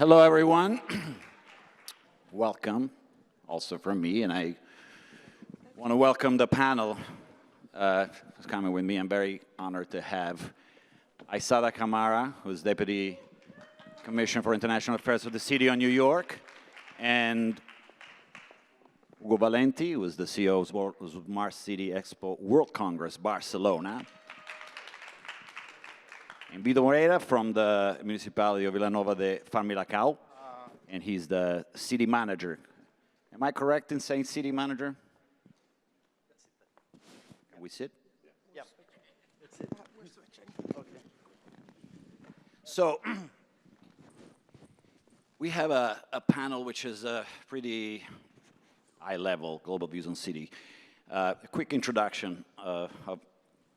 Hello, everyone. Welcome, also from me, and I want to welcome the panel who's coming with me. I'm very honored to have Aissata Camara, who's Deputy Commissioner for International Affairs of the City of New York, and Valenti, who is the CEO of Smart City Expo World Congress, Barcelona. And Vítor Moreira from the Municipality of Vila de Famalicão, and he's the city manager. Am I correct in saying city manager? Can we sit? Yeah. That's it. We're switching. Okay. So we have a panel which is a pretty high-level global views on city. A quick introduction of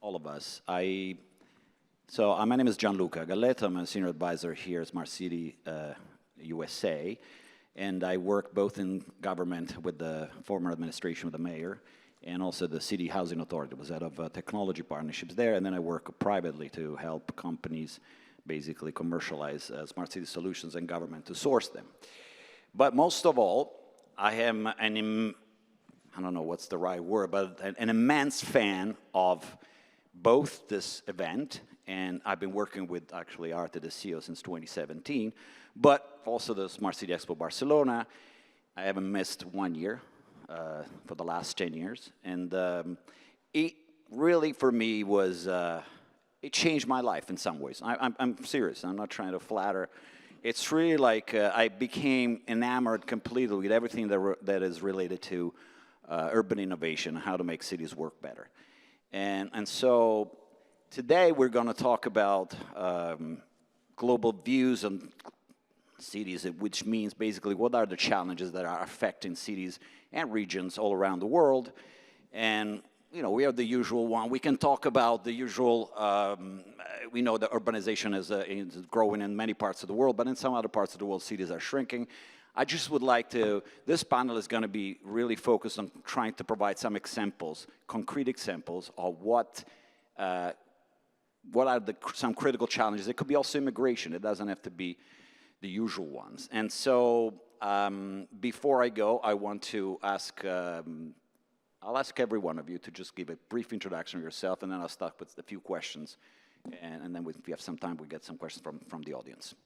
all of us. So my name is Gianluca Galletto. I'm a senior advisor here at Smart City USA, and I work both in government with the former administration with the mayor and also the City Housing Authority. I was head of technology partnerships there, and then I work privately to help companies basically commercialize smart city solutions and government to source them. But most of all, I am I don't know what's the right word, but an immense fan of both this event, and I've been working with actually Arte, the CEO, since 2017, but also the Smart City Expo Barcelona. I haven't missed 1 year for the last 10 years, and it really, for me, was, it changed my life in some ways. I'm serious, I'm not trying to flatter. It's really like I became enamored completely with everything that is related to urban innovation, how to make cities work better. And so today we're going to talk about global views on cities, which means basically what are the challenges that are affecting cities and regions all around the world. And you know, we are the usual one. We can talk about the usual, we know that urbanization is growing in many parts of the world, but in some other parts of the world, cities are shrinking. I just would like to, this panel is going to be really focused on trying to provide some examples, concrete examples of what are some critical challenges. It could be also immigration. It doesn't have to be the usual ones. And so before I go, I want to ask, I'll ask every one of you to just give a brief introduction of yourself, and then I'll start with a few questions. And then if we have some time, we'll get some questions from the audience.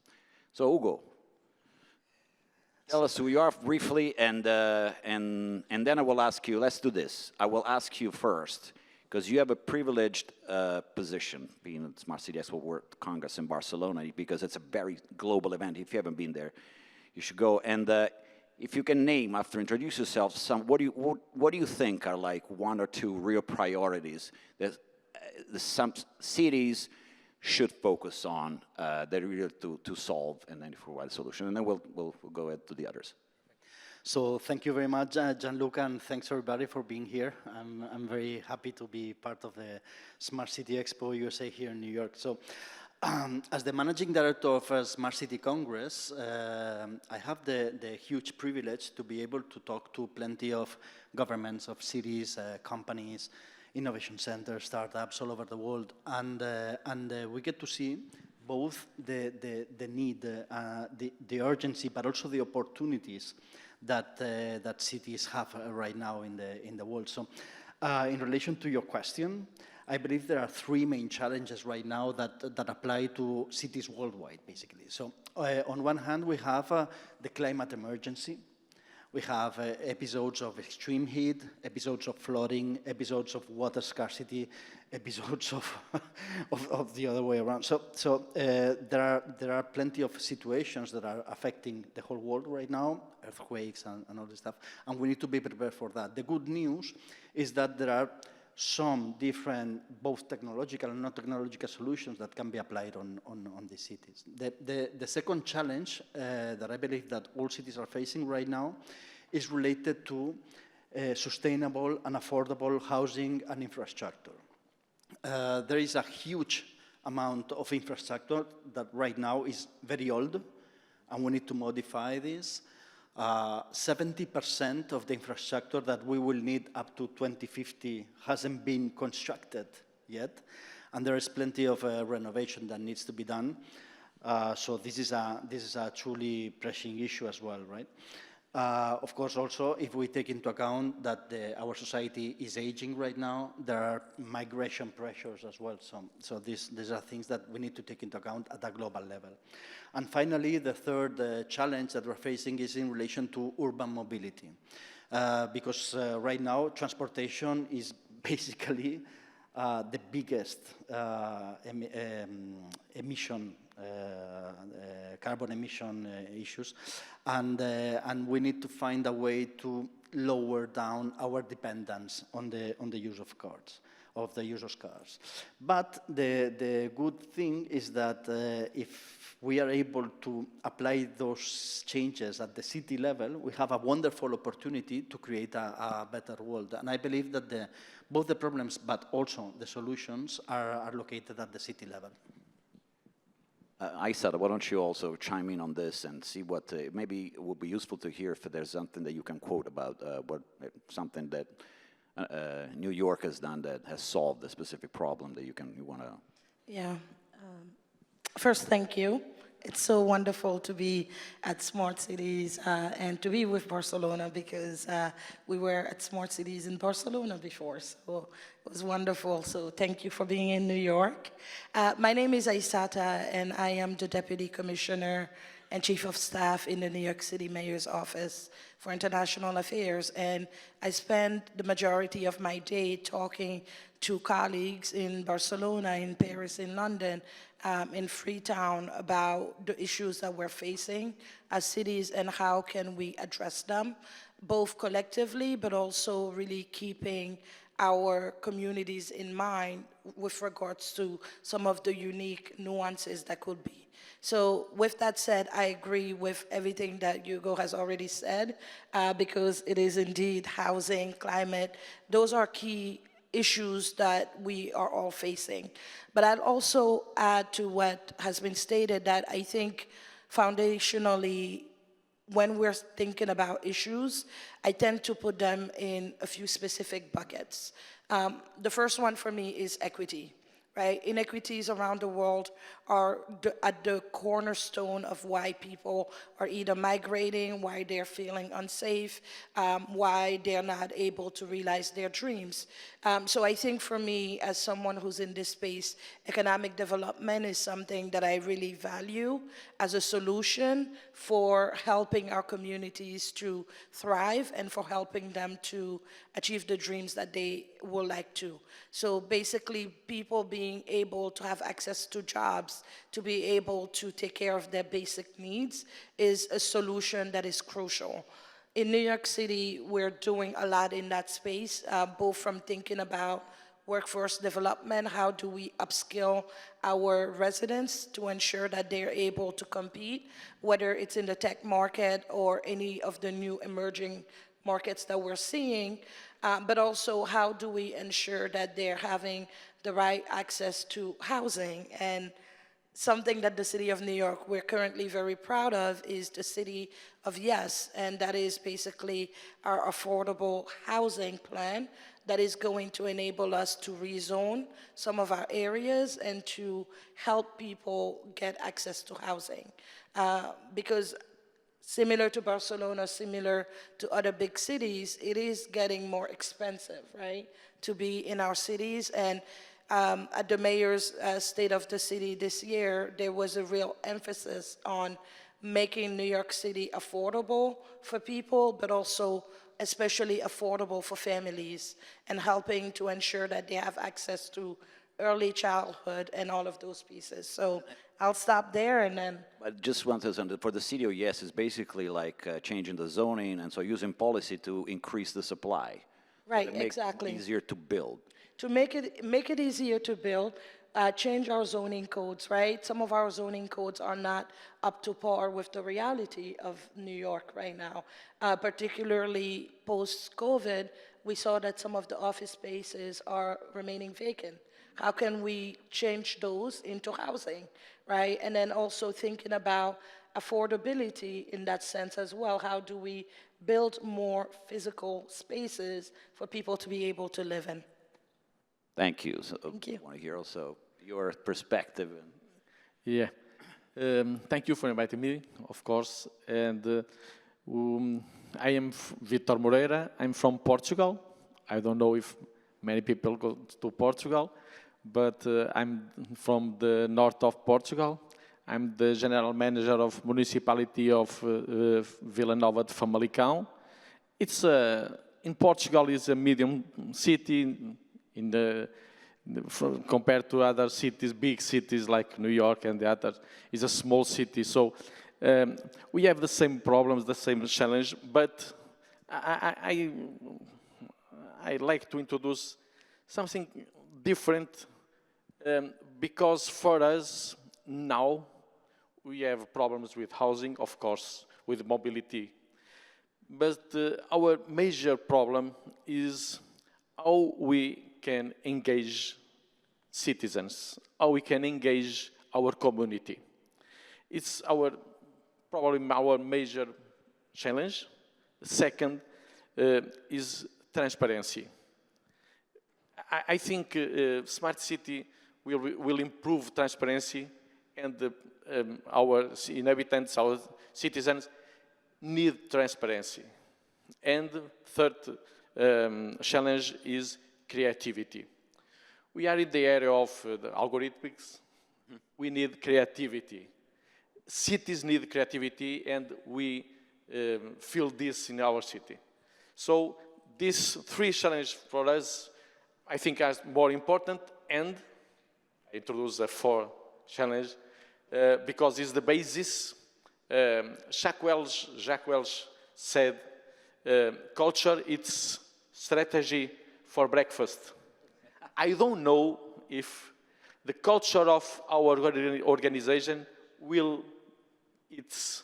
So Ugo. Tell us who you are briefly, and then I will ask you, let's do this. I will ask you first, because you have a privileged position being at Smart City Expo World Congress in Barcelona, because it's a very global event. If you haven't been there, you should go. And if you can name, after introduce yourself, what do you think are like one or two real priorities that some cities should focus on that really to solve and then provide a solution, and then we'll go ahead to the others. So thank you very much, Gianluca, and thanks everybody for being here. I'm very happy to be part of the Smart City Expo USA here in New York. So as the managing director of Smart City Congress, I have the huge privilege to be able to talk to plenty of governments, of cities, companies, innovation centers, startups all over the world, and we get to see both the need, the urgency, but also the opportunities that cities have right now in the world. So, in relation to your question, I believe there are three main challenges right now that apply to cities worldwide, basically. So, on one hand, we have the climate emergency. We have episodes of extreme heat, episodes of flooding, episodes of water scarcity, episodes of the other way around. So there are plenty of situations that are affecting the whole world right now, earthquakes and all this stuff, and we need to be prepared for that. The good news is that there are some different, both technological and non-technological solutions that can be applied on these cities. The second challenge that I believe that all cities are facing right now is related to sustainable and affordable housing and infrastructure. There is a huge amount of infrastructure that right now is very old, and we need to modify this. 70% of the infrastructure that we will need up to 2050 hasn't been constructed yet, and there is plenty of renovation that needs to be done. So this is a truly pressing issue as well, right? Of course, also, if we take into account that our society is aging right now, there are migration pressures as well. So these are things that we need to take into account at a global level. And finally, the third challenge that we're facing is in relation to urban mobility. Because right now, transportation is basically the biggest carbon emission issues, and we need to find a way to lower down our dependence on the use of cars, But the good thing is that if we are able to apply those changes at the city level, we have a wonderful opportunity to create a better world. And I believe that both the problems, but also the solutions, are located at the city level. Aissata, why don't you also chime in on this and see what maybe it would be useful to hear if there's something that you can quote about something that New York has done that has solved the specific problem that you want to. Yeah. First, thank you. It's so wonderful to be at Smart Cities and to be with Barcelona, because we were at Smart Cities in Barcelona before, so it was wonderful. So thank you for being in New York. My name is Aissata, and I am the Deputy Commissioner and Chief of Staff in the New York City Mayor's Office for International Affairs. And I spend the majority of my day talking to colleagues in Barcelona, in Paris, in London, in Freetown about the issues that we're facing as cities and how can we address them, both collectively, but also really keeping our communities in mind with regards to some of the unique nuances that could be. So with that said, I agree with everything that Hugo has already said, because it is indeed housing, climate, those are key issues that we are all facing. But I'd also add to what has been stated that I think foundationally, when we're thinking about issues, I tend to put them in a few specific buckets. The first one for me is equity. Right? Inequities around the world are at the cornerstone of why people are either migrating, why they're feeling unsafe, why they're not able to realize their dreams. So I think for me, as someone who's in this space, economic development is something that I really value as a solution for helping our communities to thrive and for helping them to achieve the dreams that they would like to. So basically, people being able to have access to jobs, to be able to take care of their basic needs is a solution that is crucial. In New York City, we're doing a lot in that space, both from thinking about workforce development, how do we upskill our residents to ensure that they're able to compete, whether it's in the tech market or any of the new emerging markets that we're seeing, but also how do we ensure that they're having the right access to housing. And something that the city of New York we're currently very proud of is the city of Yes, and that is basically our affordable housing plan that is going to enable us to rezone some of our areas and to help people get access to housing. Because similar to Barcelona, similar to other big cities, it is getting more expensive, right, to be in our cities. And at the mayor's State of the City this year, there was a real emphasis on making New York City affordable for people, but also especially affordable for families, and helping to ensure that they have access to early childhood and all of those pieces. So I'll stop there and then. I just want to say, for the city of Yes, it's basically like changing the zoning, and so using policy to increase the supply. Right, to make exactly. it easier to build. To make it easier to build, change our zoning codes, right? Some of our zoning codes are not up to par with the reality of New York right now. Particularly post-COVID, we saw that some of the office spaces are remaining vacant. How can we change those into housing, right? And then also thinking about affordability in that sense as well. How do we build more physical spaces for people to be able to live in? Thank you. So Thank you. I want to hear also your perspective. Yeah. Thank you for inviting me, of course. And I am Vítor Moreira. I'm from Portugal. I don't know if many people go to Portugal, but I'm from the north of Portugal. I'm the general manager of municipality of Vila de Famalicão. It's in Portugal is a medium city compared to other cities, big cities like New York and the others. It's a small city, so we have the same problems, the same challenge. But I like to introduce something different because for us now we have problems with housing, of course, with mobility. But our major problem is how we can engage citizens, how we can engage our community. It's probably our major challenge. Second is transparency. I think smart city will improve transparency, and our inhabitants, our citizens, need transparency. And third challenge is creativity. We are in the area of the algorithmics. We need creativity. Cities need creativity, and we feel this in our city. So these three challenges for us, I think, are more important, and I introduce a fourth challenge because it's the basis. Jacques Welch said, culture, it's strategy for breakfast. I don't know if the culture of our organization will, it's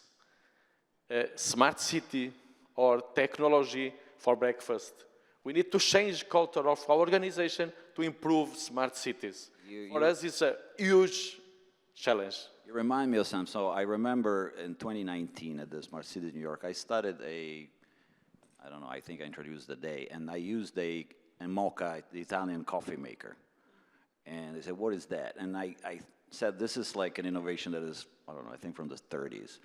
smart city or technology for breakfast. We need to change culture of our organization to improve smart cities. For us, it's a huge challenge. You remind me of something. So I remember in 2019 at the Smart Cities New York, I started I don't know, I think I introduced the day, and I used a mocha, the Italian coffee maker. And they said, what is that? And I said, this is like an innovation that is, I don't know, I think from the 30s.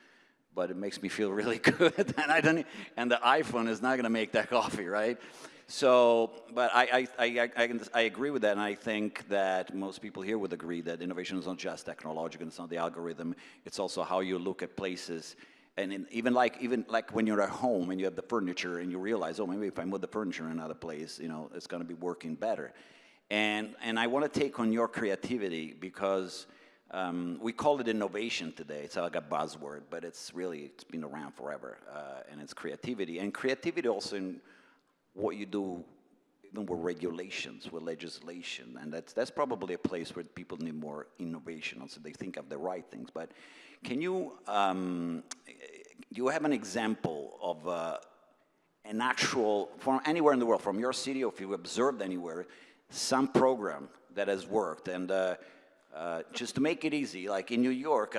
But it makes me feel really good. And the iPhone is not going to make that coffee, right? So, but I agree with that, and I think that most people here would agree that innovation is not just technological, it's not the algorithm, it's also how you look at places. And even like when you're at home and you have the furniture and you realize, oh, maybe if I move the furniture in another place, it's going to be working better. And I want to take on your creativity because we call it innovation today. It's like a buzzword, but it's been around forever, and it's creativity. And creativity also in what you do, even with regulations, with legislation, and that's probably a place where people need more innovation, so they think of the right things. But can you, do you have an example of an actual, from anywhere in the world, from your city, or if you observed anywhere, some program that has worked? And just to make it easy, like in New York,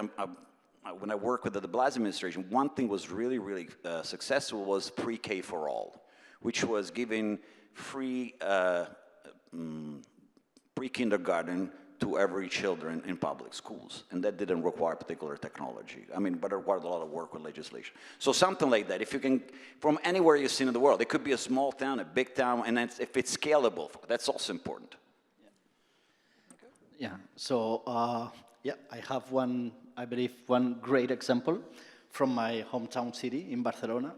when I worked with the de Blasio administration, one thing was really, really successful was pre-K for all, which was giving free pre-kindergarten to every children in public schools. And that didn't require particular technology. I mean, but it required a lot of work with legislation. So something like that, if you can, from anywhere you've seen in the world, it could be a small town, a big town, and if it's scalable, that's also important. Yeah, so yeah, I have I believe one great example from my hometown city in Barcelona.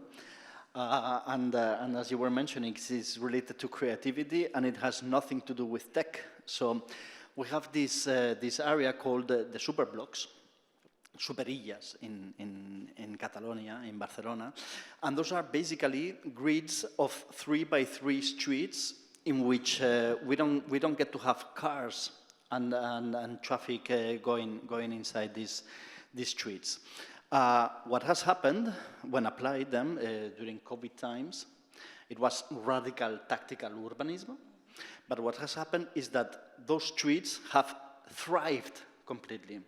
And as you were mentioning, it's related to creativity, and it has nothing to do with tech. So we have this area called the superblocks, superillas in Catalonia, in Barcelona, and those are basically grids of 3x3 streets in which we don't get to have cars and traffic going inside these streets. What has happened when applied them during COVID times, it was radical tactical urbanism. But what has happened is that those streets have thrived completely.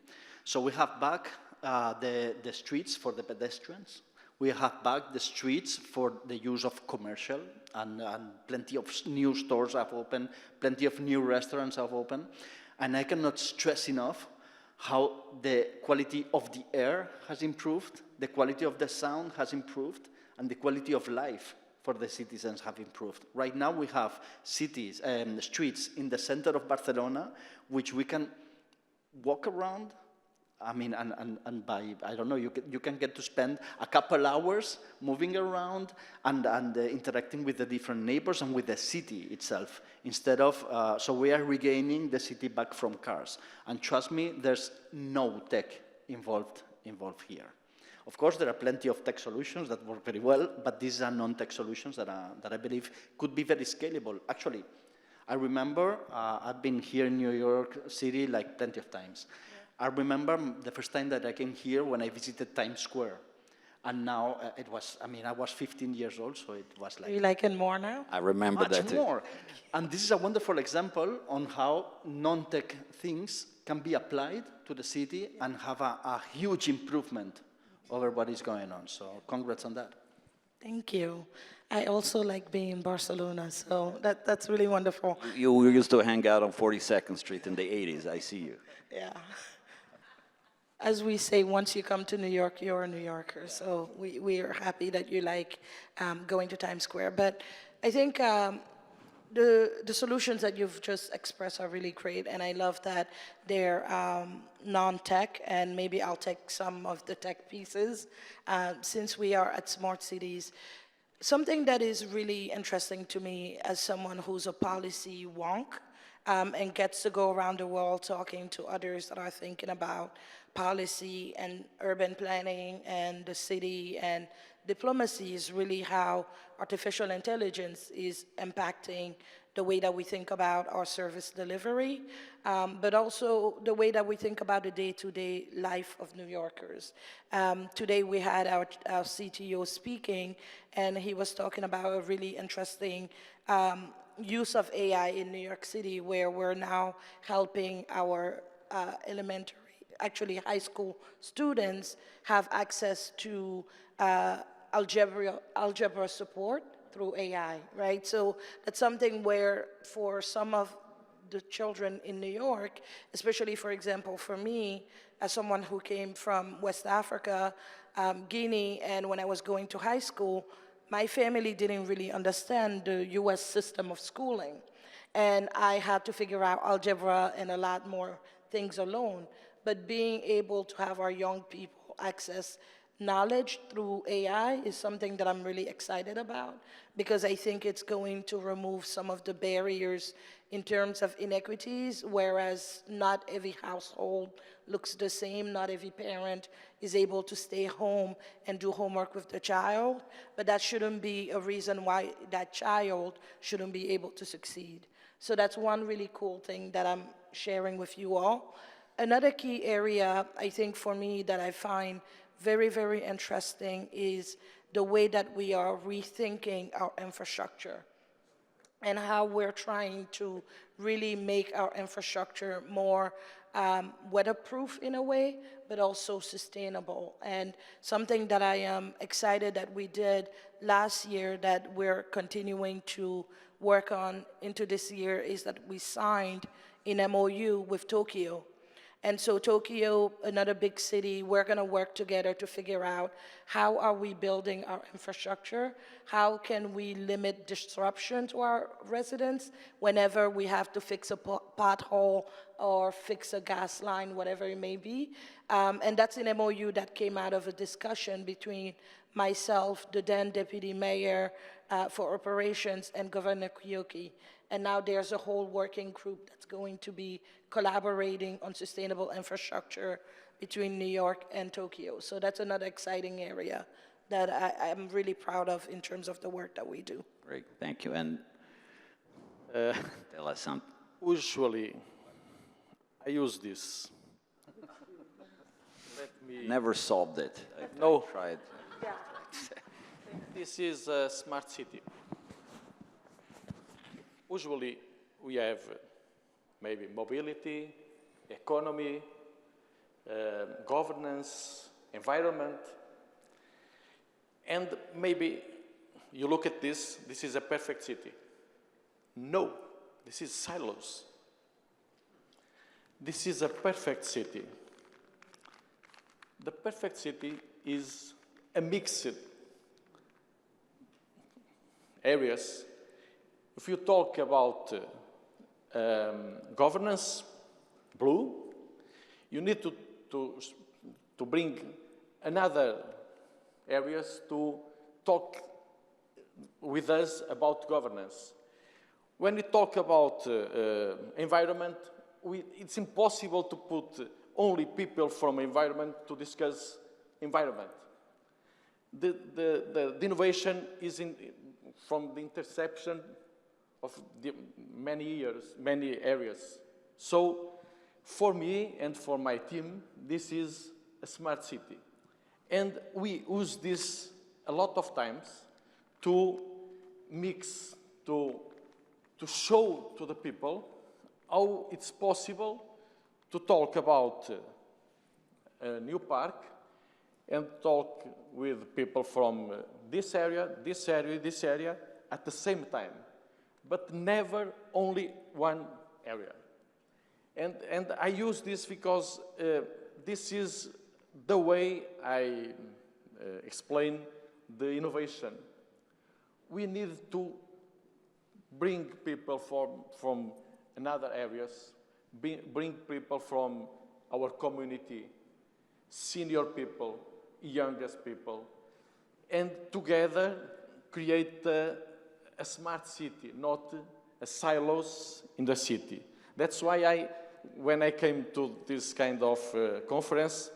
So we have back the streets for the pedestrians. We have back the streets for the use of commercial, and plenty of new stores have opened, plenty of new restaurants have opened. And I cannot stress enough how the quality of the air has improved, the quality of the sound has improved, and the quality of life for the citizens have improved. Right now we have cities and streets in the center of Barcelona which we can walk around. I mean, and by, I don't know, you can get to spend a couple hours moving around and interacting with the different neighbors and with the city itself, instead of, so we are regaining the city back from cars. And trust me, there's no tech involved here. Of course, there are plenty of tech solutions that work very well, but these are non-tech solutions that I believe could be very scalable. Actually, I remember, I've been here in New York City like plenty of times. I remember the first time that I came here when I visited Times Square. And now it was, I mean, I was 15 years old, so it was like... Do you like it more now? I remember that much too. more. And this is a wonderful example on how non-tech things can be applied to the city and have a huge improvement over what is going on. So congrats on that. Thank you. I also like being in Barcelona, so that's really wonderful. You used to hang out on 42nd Street in the 80s. I see you. Yeah. As we say, once you come to New York, you're a New Yorker. So we are happy that you like going to Times Square. But I think the solutions that you've just expressed are really great. And I love that they're non-tech. And maybe I'll take some of the tech pieces. Since we are at Smart Cities, something that is really interesting to me as someone who's a policy wonk and gets to go around the world talking to others that are thinking about policy and urban planning and the city and diplomacy is really how artificial intelligence is impacting the way that we think about our service delivery, but also the way that we think about the day-to-day life of New Yorkers. Today we had our CTO speaking, and he was talking about a really interesting use of AI in New York City, where we're now helping our high school students have access to algebra support through AI, right? So that's something where for some of the children in New York, especially, for example, for me, as someone who came from West Africa, Guinea, and when I was going to high school, my family didn't really understand the US system of schooling. And I had to figure out algebra and a lot more things alone. But being able to have our young people access knowledge through AI is something that I'm really excited about, because I think it's going to remove some of the barriers in terms of inequities, whereas not every household looks the same, not every parent is able to stay home and do homework with the child, but that shouldn't be a reason why that child shouldn't be able to succeed. So that's one really cool thing that I'm sharing with you all. Another key area, I think, for me that I find very, very interesting is the way that we are rethinking our infrastructure and how we're trying to really make our infrastructure more weatherproof in a way, but also sustainable. And something that I am excited that we did last year that we're continuing to work on into this year is that we signed an MOU with Tokyo. And so Tokyo, another big city, we're going to work together to figure out how are we building our infrastructure, how can we limit disruption to our residents whenever we have to fix a pothole or fix a gas line, whatever it may be. And that's an MOU that came out of a discussion between myself, the then deputy mayor for operations, and Governor Kyoki. And now there's a whole working group that's going to be collaborating on sustainable infrastructure between New York and Tokyo. So that's another exciting area that I'm really proud of in terms of the work that we do. Great, thank you. And tell us something. Usually, I use this. Let me... Never solved it. No. I tried. Yeah. This is a smart city. Usually, we have maybe mobility, economy, governance, environment. And maybe you look at this is a perfect city. No, this is silos. This is a perfect city. the perfect city is a mixed areas. If you talk about governance, blue, you need to bring another areas to talk with us about governance. When we talk about environment, it's impossible to put only people from environment to discuss environment. The innovation is from the intersection of many areas. So for me and for my team, this is a smart city. And we use this a lot of times to mix, to show to the people how it's possible to talk about a new park and talk with people from this area, this area, this area at the same time, but never only one area. And I use this because this is the way I explain the innovation. We need to bring people from another areas, bring people from our community, senior people, youngest people, and together create a smart city, not a silos in the city. That's why when I came to this kind of conference,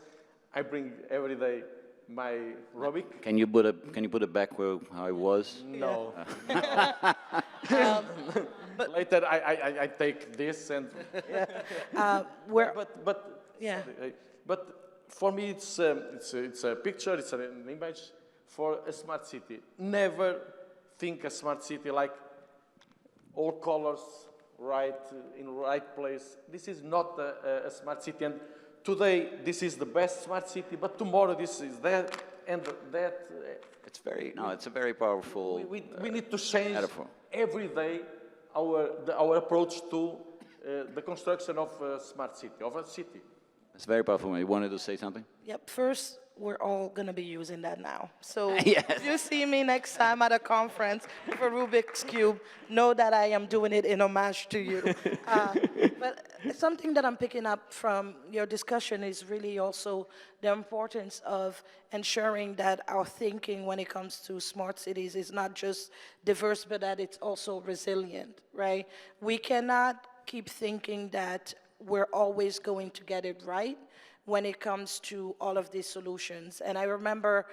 I bring every day my Rubik. Can you put it back where how it was? No. But Later I take this and. we're, But yeah. sorry, but for me it's a picture, it's an image for a smart city. Never think a smart city like all colors right in right place. This is not a smart city. And today this is the best smart city, but tomorrow this is that and that. It's a very powerful. We need to change metaphor. every day our approach to the construction of a smart city, of a city. It's very powerful. You wanted to say something? Yep, first, we're all going to be using that now. So Yes. if you see me next time at a conference with a Rubik's Cube, know that I am doing it in homage to you. But something that I'm picking up from your discussion is really also the importance of ensuring that our thinking when it comes to smart cities is not just diverse, but that it's also resilient, right? We cannot keep thinking that we're always going to get it right when it comes to all of these solutions. And I remember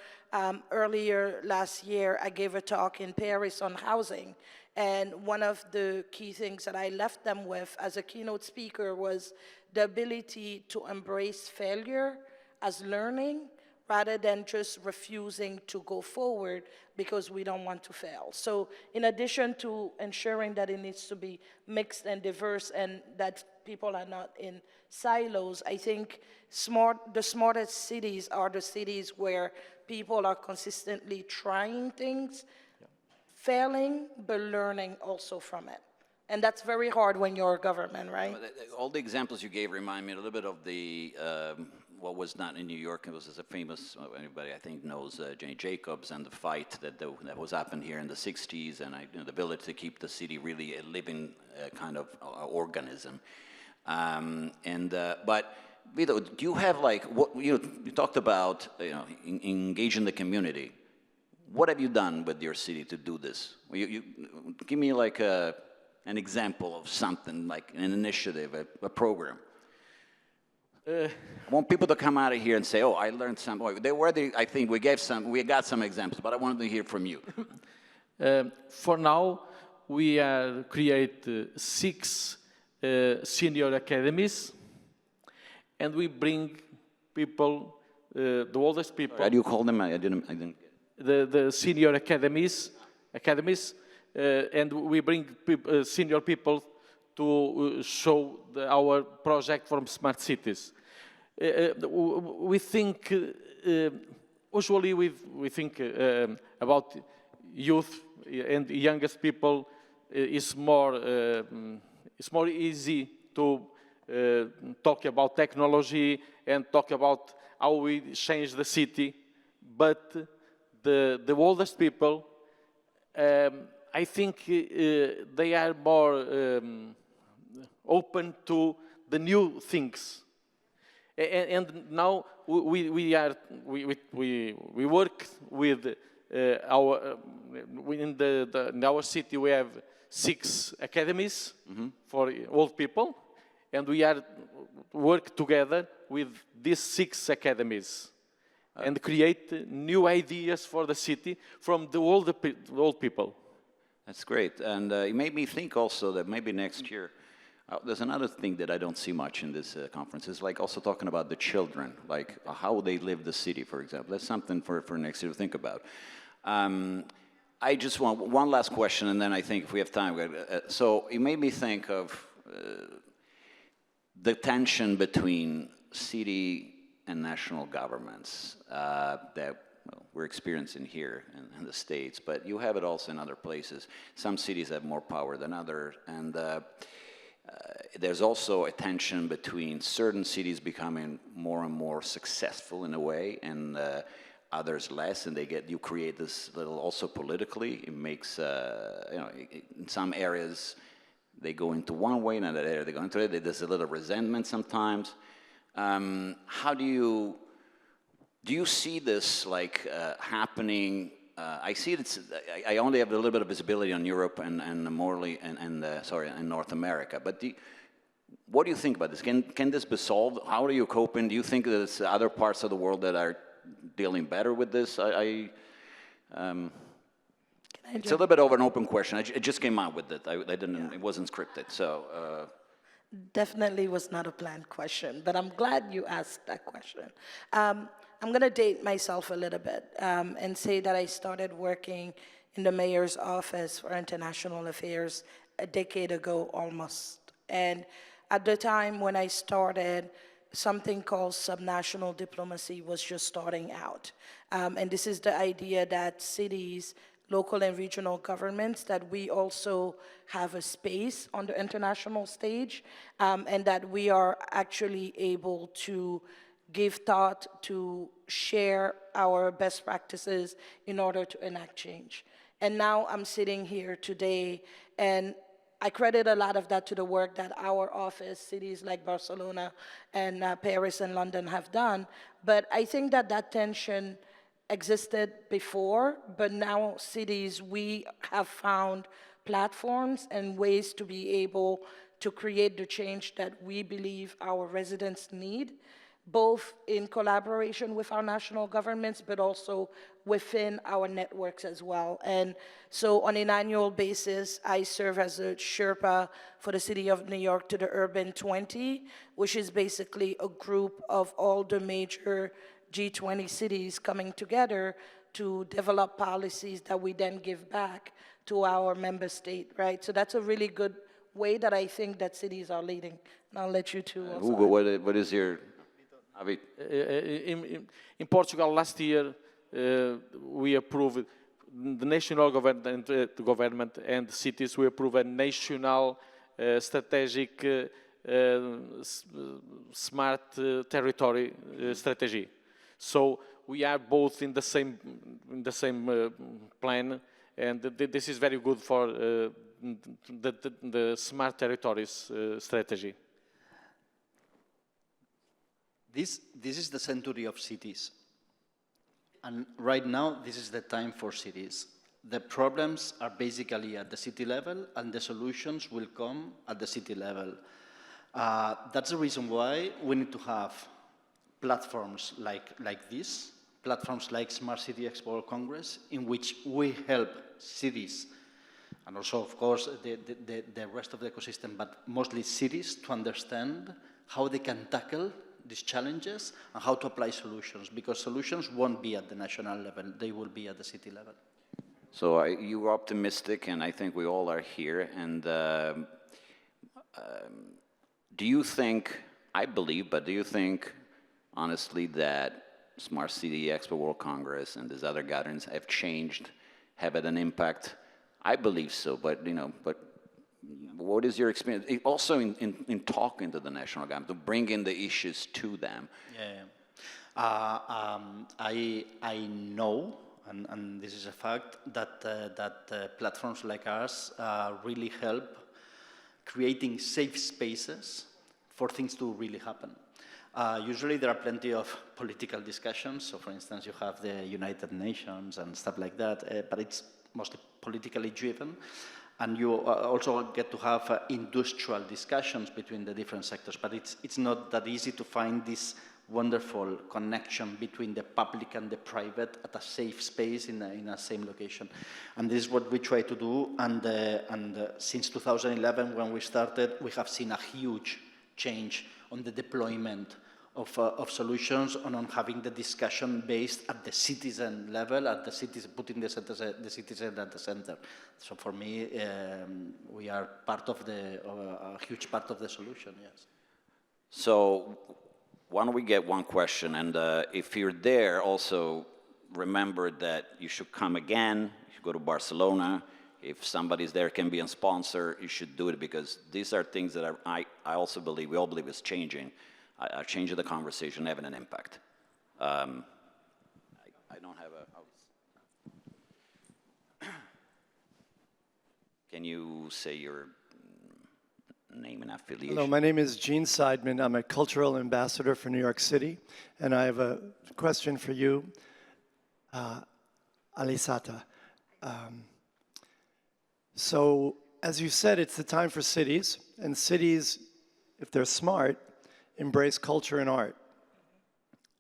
earlier last year, I gave a talk in Paris on housing. And one of the key things that I left them with as a keynote speaker was the ability to embrace failure as learning rather than just refusing to go forward because we don't want to fail. So in addition to ensuring that it needs to be mixed and diverse and that people are not in silos, I think the smartest cities are the cities where people are consistently trying things, failing, but learning also from it. And that's very hard when you're a government, right? All the examples you gave remind me a little bit of the what was not in New York. It was a famous, anybody I think knows Jane Jacobs and the fight that was happened here in the 60s, and the ability to keep the city really a living kind of organism. But Vítor, do you have you talked about engaging the community. What have you done with your city to do this? You give me like an example of something, like an initiative, a program. I want people to come out of here and say, "Oh, I learned something." I think we got some examples, but I wanted to hear from you. For now, we create 6 senior academies, and we bring people, the oldest people. How do you call them? I didn't. The senior academies, and we bring senior people to show our project from smart cities. We think, usually we think about youth and youngest people. It's more easy to talk about technology and talk about how we change the city, but the oldest people, I think they are more open to the new things. And now we work with in our city we have 6 academies for old people, and we are work together with these 6 academies and create new ideas for the city from the old people. That's great, and it made me think also that maybe next year, there's another thing that I don't see much in this conference, is like also talking about the children, like how they live the city, for example. That's something for next year to think about. I just want one last question, and then I think if we have time. So it made me think of the tension between city and national governments that we're experiencing here in the States, but you have it also in other places. Some cities have more power than others, and there's also a tension between certain cities becoming more and more successful in a way, and others less, and you create this little, also politically, it makes, in some areas, they go into one way, in another area they go into it, there's a little resentment sometimes. How do you see this like happening? I see it. I only have a little bit of visibility on Europe and morely and North America. But what do you think about this? Can this be solved? How are you coping? Do you think there's other parts of the world that are dealing better with this? It's a little bit of an open question. I just came out with it. It wasn't scripted. So. Definitely was not a planned question, but I'm glad you asked that question. I'm going to date myself a little bit and say that I started working in the mayor's office for international affairs a decade ago almost. And at the time when I started, something called subnational diplomacy was just starting out. And this is the idea that cities, local and regional governments, that we also have a space on the international stage, and that we are actually able to give thought to share our best practices in order to enact change. And now I'm sitting here today, and I credit a lot of that to the work that our office, cities like Barcelona and Paris and London have done. But I think that that tension existed before, but now cities, we have found platforms and ways to be able to create the change that we believe our residents need, both in collaboration with our national governments, but also within our networks as well. And so on an annual basis, I serve as a Sherpa for the City of New York to the Urban 20, which is basically a group of all the major G20 cities coming together to develop policies that we then give back to our member state, right? So that's a really good way that I think that cities are leading. And I'll let you two also. Hugo, what is your... In Portugal last year, we approved the national government and cities. We approved a national strategic smart territory strategy. So we are both in the same plan, and this is very good for the smart territories strategy. This is the century of cities. And right now, this is the time for cities. The problems are basically at the city level, and the solutions will come at the city level. That's the reason why we need to have platforms like this, platforms like Smart City Expo Congress, in which we help cities, and also, of course, the rest of the ecosystem, but mostly cities, to understand how they can tackle these challenges and how to apply solutions, because solutions won't be at the national level, they will be at the city level. So you are optimistic, and I think we all are here. And do you think, I believe, but do you think, honestly, that Smart City Expo World Congress and these other gatherings have changed, have had an impact? I believe so, but what is your experience? Also in talking to the national government, to bring in the issues to them. I know, and this is a fact, that platforms like ours really help creating safe spaces for things to really happen. Usually there are plenty of political discussions. So for instance, you have the United Nations and stuff like that, but it's mostly politically driven. And you also get to have industrial discussions between the different sectors, but it's not that easy to find this wonderful connection between the public and the private at a safe space in a same location. And this is what we try to do, and since 2011, when we started, we have seen a huge change on the deployment of solutions and on having the discussion based at the citizen level, at the citizen, putting the citizen at the center. So for me, we are part of a huge part of the solution, yes. So why don't we get one question, and if you're there, also remember that you should come again. You should go to Barcelona. If somebody's there, can be a sponsor, you should do it, because these are things that I also believe, we all believe is changing. Are changing the conversation, having an impact. I don't have a... Can you say your name and affiliation? Hello, my name is Gene Seidman. I'm a cultural ambassador for New York City, and I have a question for you, Aissata. So, as you said, it's the time for cities, and cities, if they're smart, embrace culture and art.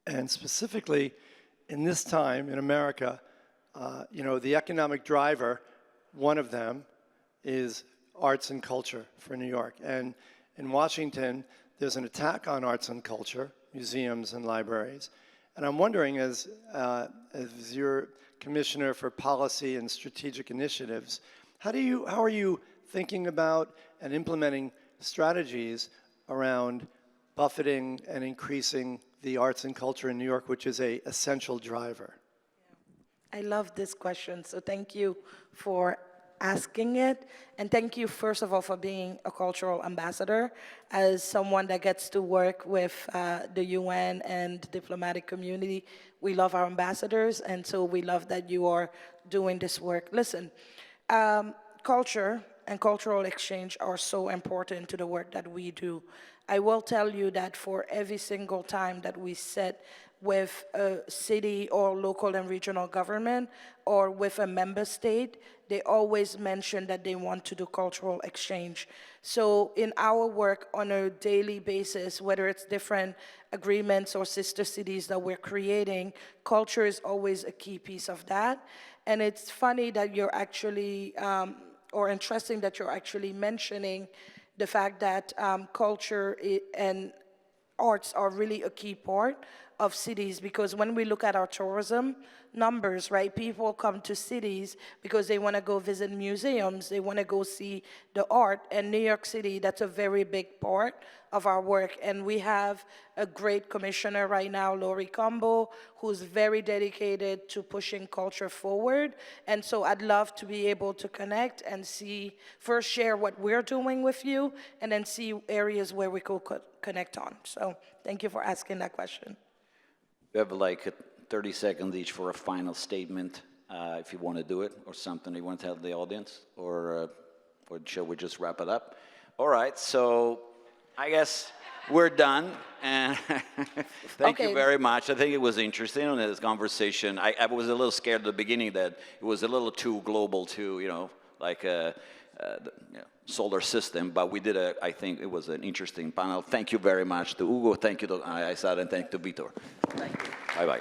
And specifically, in this time in America, you know, the economic driver, one of them, is arts and culture for New York. And in Washington, there's an attack on arts and culture, museums and libraries. And I'm wondering, as your Commissioner for Policy and Strategic Initiatives, how are you thinking about and implementing strategies around buffeting and increasing the arts and culture in New York, which is an essential driver? I love this question, so thank you for asking it. And thank you, first of all, for being a cultural ambassador. As someone that gets to work with the UN and the diplomatic community, we love our ambassadors, and so we love that you are doing this work. Listen, culture and cultural exchange are so important to the work that we do. I will tell you that for every single time that we sit with a city or local and regional government or with a member state, they always mention that they want to do cultural exchange. So in our work on a daily basis, whether it's different agreements or sister cities that we're creating, culture is always a key piece of that. And it's funny that you're actually, or interesting that you're actually mentioning the fact that culture and arts are really a key part of cities, because when we look at our tourism numbers, right, people come to cities because they want to go visit museums, they want to go see the art, and New York City, that's a very big part of our work. And we have a great commissioner right now, Lori Combo, who's very dedicated to pushing culture forward. And so I'd love to be able to connect and see, first share what we're doing with you, and then see areas where we could connect on. So thank you for asking that question. We have like 30 seconds each for a final statement, if you want to do it, or something you want to tell the audience, or shall we just wrap it up? All right, so I guess we're done, and thank you very much. I think it was interesting on this conversation. I was a little scared at the beginning that it was a little too global, too, you know, like solar system, but we did I think it was an interesting panel. Thank you very much to Hugo, thank you to Aissata, and thank you to Vítor. Thank you. Bye-bye.